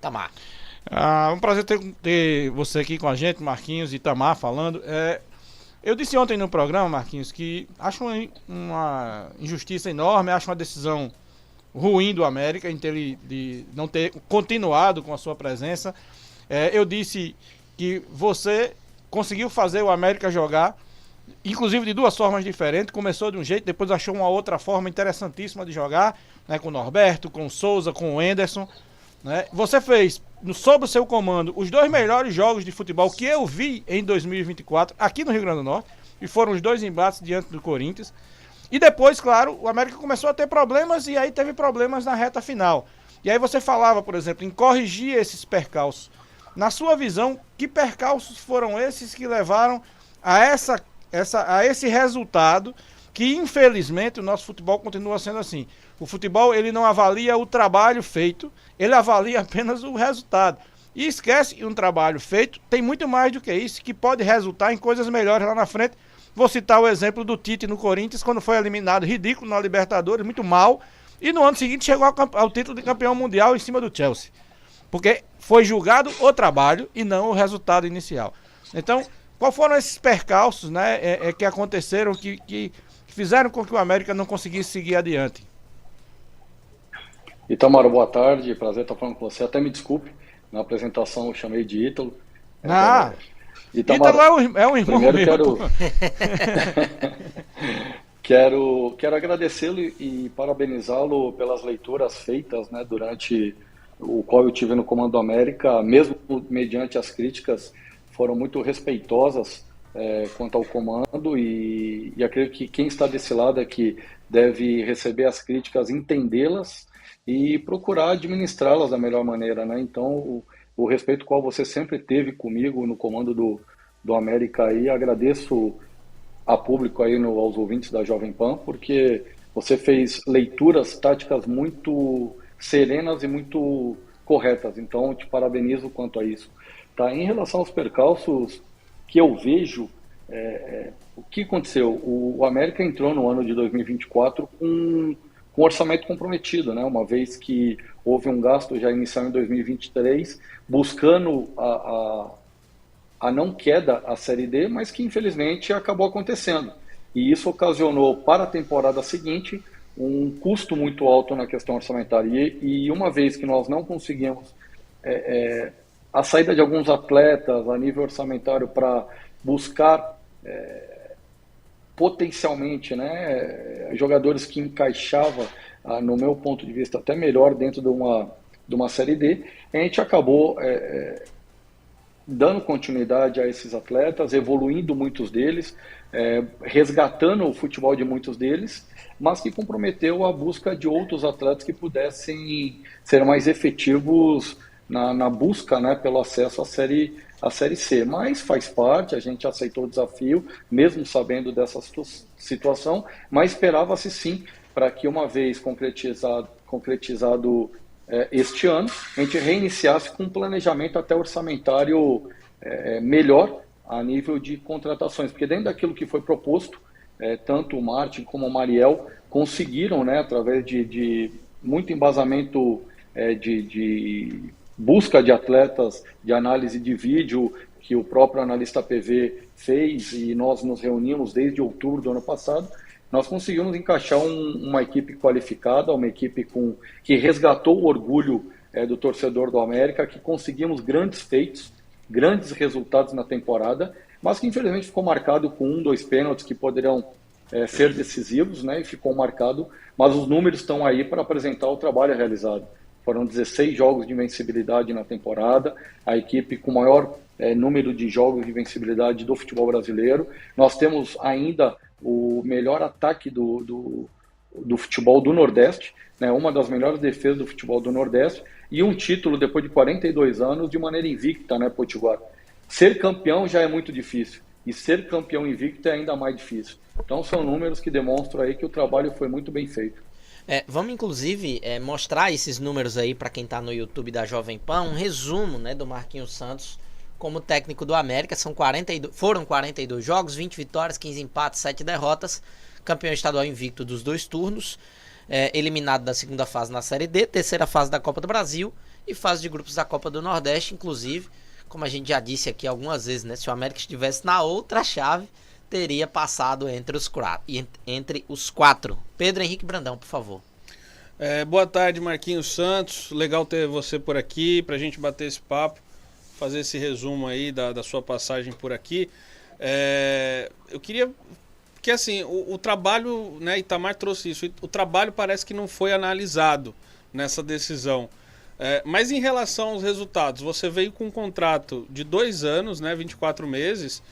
Tamar. Um prazer ter você aqui com a gente, Marquinhos e Tamar falando. Eu disse ontem no programa, Marquinhos, que acho uma injustiça enorme, acho uma decisão ruim do América de não ter continuado com a sua presença. Eu disse que você conseguiu fazer o América jogar, inclusive de duas formas diferentes. Começou de um jeito, depois achou uma outra forma interessantíssima de jogar, né, com o Norberto, com o Souza, com o Enderson. Né? Você fez, sob o seu comando, os dois melhores jogos de futebol que eu vi em 2024 aqui no Rio Grande do Norte, e foram os dois embates diante do Corinthians. E depois, claro, o América começou a ter problemas, e aí teve problemas na reta final. E aí você falava, por exemplo, em corrigir esses percalços. Na sua visão, que percalços foram esses que levaram a esse resultado, que infelizmente o nosso futebol continua sendo assim. O futebol, ele não avalia o trabalho feito, ele avalia apenas o resultado. E esquece que um trabalho feito tem muito mais do que isso, que pode resultar em coisas melhores lá na frente. Vou citar o exemplo do Tite no Corinthians, quando foi eliminado, ridículo, na Libertadores, muito mal, e no ano seguinte chegou ao título de campeão mundial em cima do Chelsea. Porque foi julgado o trabalho e não o resultado inicial. Então, quais foram esses percalços, né, que aconteceram, que fizeram com que o América não conseguisse seguir adiante? Itamar, boa tarde, prazer estar falando com você. Até me desculpe, na apresentação eu chamei de Ítalo. Ítalo é um irmão primeiro meu. Quero agradecê-lo e parabenizá-lo pelas leituras feitas, né, durante o qual eu tive no Comando América, mesmo mediante as críticas, foram muito respeitosas quanto ao comando, e acredito que quem está desse lado é que deve receber as críticas, entendê-las e procurar administrá-las da melhor maneira, né? Então, o respeito qual você sempre teve comigo no comando do América aí, agradeço a público aí, aos ouvintes da Jovem Pan, porque você fez leituras táticas muito serenas e muito corretas, então te parabenizo quanto a isso. Tá? Em relação aos percalços que eu vejo, o que aconteceu? O América entrou no ano de 2024 com orçamento comprometido, né? Uma vez que houve um gasto já inicial em 2023, buscando a não queda à Série D, mas que infelizmente acabou acontecendo. E isso ocasionou para a temporada seguinte um custo muito alto na questão orçamentária. E uma vez que nós não conseguimos a saída de alguns atletas a nível orçamentário para buscar potencialmente, né, jogadores que encaixavam, no meu ponto de vista, até melhor dentro de uma Série D, a gente acabou dando continuidade a esses atletas, evoluindo muitos deles, resgatando o futebol de muitos deles, mas que comprometeu a busca de outros atletas que pudessem ser mais efetivos na busca, né, pelo acesso à Série C. Mas faz parte, a gente aceitou o desafio, mesmo sabendo dessa situação, mas esperava-se sim, para que uma vez concretizado este ano, a gente reiniciasse com um planejamento até orçamentário melhor a nível de contratações, porque dentro daquilo que foi proposto, tanto o Martin como o Mariel conseguiram, né, através de muito embasamento de busca de atletas, de análise de vídeo que o próprio analista PV fez, e nós nos reunimos desde outubro do ano passado, nós conseguimos encaixar uma equipe qualificada, uma equipe que resgatou o orgulho do torcedor do América, que conseguimos grandes feitos, grandes resultados na temporada, mas que infelizmente ficou marcado com 2 pênaltis que poderiam ser decisivos, né, e ficou marcado, mas os números estão aí para apresentar o trabalho realizado. Foram 16 jogos de invencibilidade na temporada, a equipe com maior número de jogos de invencibilidade do futebol brasileiro. Nós temos ainda o melhor ataque do futebol do Nordeste, né, uma das melhores defesas do futebol do Nordeste, e um título depois de 42 anos de maneira invicta, né, Potiguar? Ser campeão já é muito difícil, e ser campeão invicto é ainda mais difícil. Então são números que demonstram aí que o trabalho foi muito bem feito. Vamos inclusive mostrar esses números aí para quem está no YouTube da Jovem Pan, um resumo, né, do Marquinhos Santos como técnico do América. Foram 42 jogos, 20 vitórias, 15 empates, 7 derrotas, campeão estadual invicto dos 2 turnos, eliminado da segunda fase na Série D, terceira fase da Copa do Brasil e fase de grupos da Copa do Nordeste, inclusive, como a gente já disse aqui algumas vezes, né, se o América estivesse na outra chave, teria passado entre os quatro. Pedro Henrique Brandão, por favor. Boa tarde, Marquinhos Santos. Legal ter você por aqui pra gente bater esse papo, fazer esse resumo aí da sua passagem por aqui. Eu queria... Porque assim, o trabalho, né, Itamar trouxe isso, o trabalho parece que não foi analisado nessa decisão. Mas em relação aos resultados, você veio com um contrato de 2 anos, né, 24 meses,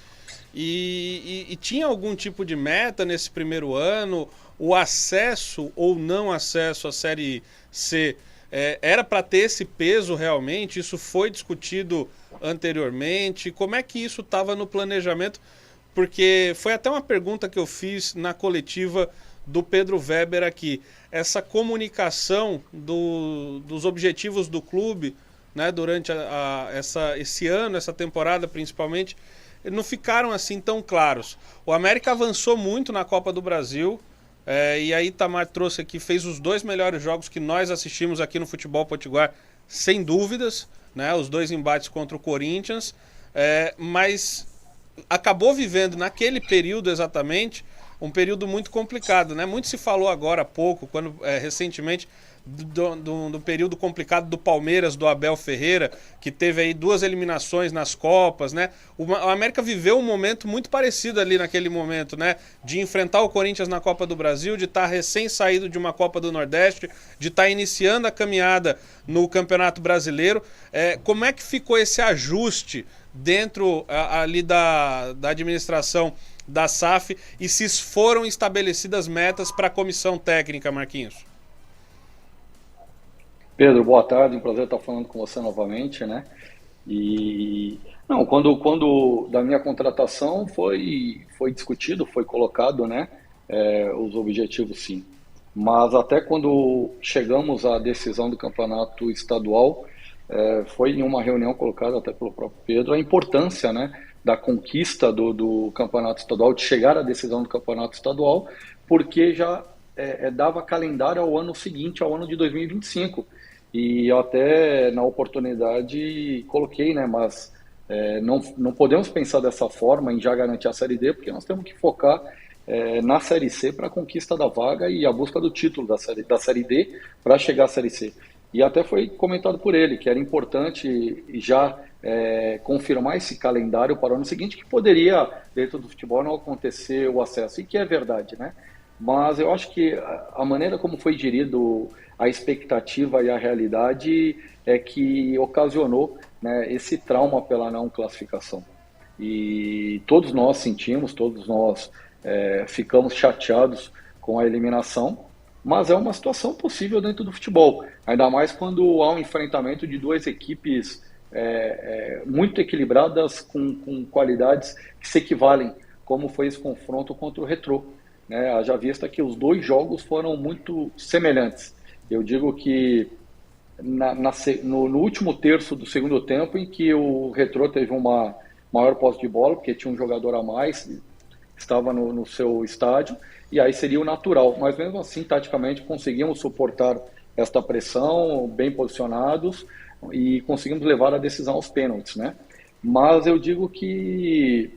e tinha algum tipo de meta nesse primeiro ano? O acesso ou não acesso à Série C era para ter esse peso realmente? Isso foi discutido anteriormente? Como é que isso estava no planejamento? Porque foi até uma pergunta que eu fiz na coletiva do Pedro Weber aqui. Essa comunicação dos objetivos do clube, né, durante esse ano, essa temporada principalmente, não ficaram assim tão claros. O América avançou muito na Copa do Brasil, e aí Itamar trouxe aqui, fez os 2 melhores jogos que nós assistimos aqui no Futebol Potiguar, sem dúvidas, né, os 2 embates contra o Corinthians, mas acabou vivendo naquele período exatamente um período muito complicado, né? Muito se falou agora há pouco, recentemente, do período complicado do Palmeiras, do Abel Ferreira, que teve aí 2 eliminações nas Copas, né? O América viveu um momento muito parecido ali naquele momento, né? De enfrentar o Corinthians na Copa do Brasil, de estar recém-saído de uma Copa do Nordeste, de estar iniciando a caminhada no Campeonato Brasileiro. Como é que ficou esse ajuste dentro ali da administração da SAF, e se foram estabelecidas metas para a comissão técnica, Marquinhos? Pedro, boa tarde, um prazer estar falando com você novamente, né? E não, quando da minha contratação foi discutido, foi colocado, né, os objetivos, sim. Mas até quando chegamos à decisão do campeonato estadual, foi em uma reunião colocada até pelo próprio Pedro a importância, né, da conquista do campeonato estadual, de chegar à decisão do campeonato estadual, porque já dava calendário ao ano seguinte, ao ano de 2025. E eu até na oportunidade coloquei, né, mas não podemos pensar dessa forma em já garantir a Série D, porque nós temos que focar na Série C para a conquista da vaga e a busca do título da Série D para chegar à Série C. E até foi comentado por ele que era importante já confirmar esse calendário para o ano seguinte, que poderia, dentro do futebol, não acontecer o acesso, e que é verdade, né? Mas eu acho que a maneira como foi gerido a expectativa e a realidade é que ocasionou, né, esse trauma pela não classificação. E todos nós sentimos, todos nós ficamos chateados com a eliminação, mas é uma situação possível dentro do futebol, ainda mais quando há um enfrentamento de 2 equipes muito equilibradas, com qualidades que se equivalem, como foi esse confronto contra o Retrô, né? Haja vista que os 2 jogos foram muito semelhantes. Eu digo que no último terço do segundo tempo, em que o Retrô teve uma maior posse de bola, porque tinha um jogador a mais, estava no seu estádio, e aí seria o natural, mas mesmo assim, taticamente, conseguimos suportar esta pressão, bem posicionados, e conseguimos levar a decisão aos pênaltis, né? Mas eu digo que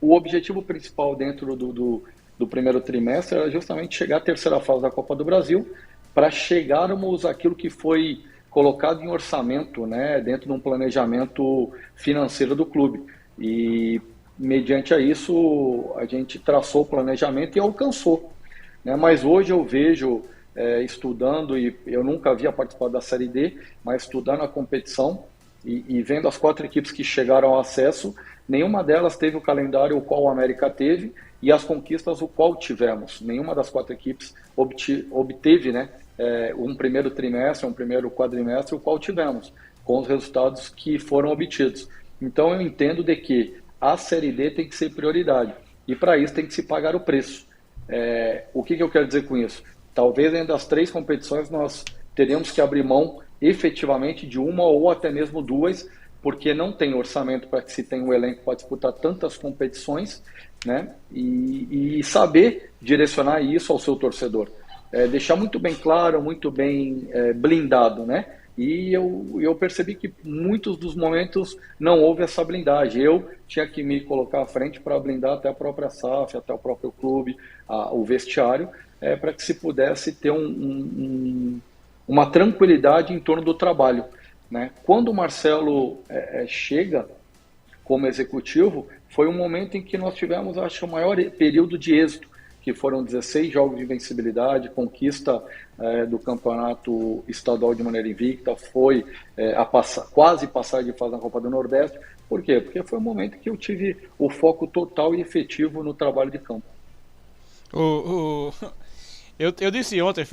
o objetivo principal dentro do primeiro trimestre era justamente chegar à terceira fase da Copa do Brasil, para chegarmos àquilo que foi colocado em orçamento, né, dentro de um planejamento financeiro do clube. E mediante a isso, a gente traçou o planejamento e alcançou, né? Mas hoje eu vejo, estudando, e eu nunca havia participado da Série D, mas estudando a competição e vendo as 4 equipes que chegaram ao acesso, nenhuma delas teve o calendário o qual o América teve e as conquistas o qual tivemos. Nenhuma das 4 equipes obteve, né, um primeiro trimestre, um primeiro quadrimestre, o qual tivemos, com os resultados que foram obtidos. Então eu entendo de que a Série D tem que ser prioridade, e para isso tem que se pagar o preço. O que eu quero dizer com isso? Talvez dentro das 3 competições nós teremos que abrir mão efetivamente de uma ou até mesmo 2, porque não tem orçamento para que se tenha um elenco para disputar tantas competições, né? E saber direcionar isso ao seu torcedor. Deixar muito bem claro, muito bem blindado, né? E eu percebi que muitos dos momentos não houve essa blindagem. Eu tinha que me colocar à frente para blindar até a própria SAF, até o próprio clube, o vestiário, para que se pudesse ter uma tranquilidade em torno do trabalho, né? Quando o Marcelo chega como executivo, foi um momento em que nós tivemos, acho, o maior período de êxito, que foram 16 jogos de invencibilidade, conquista do campeonato estadual de maneira invicta, foi quase passar de fase na Copa do Nordeste. Por quê? Porque foi um momento que eu tive o foco total e efetivo no trabalho de campo. Eu disse ontem,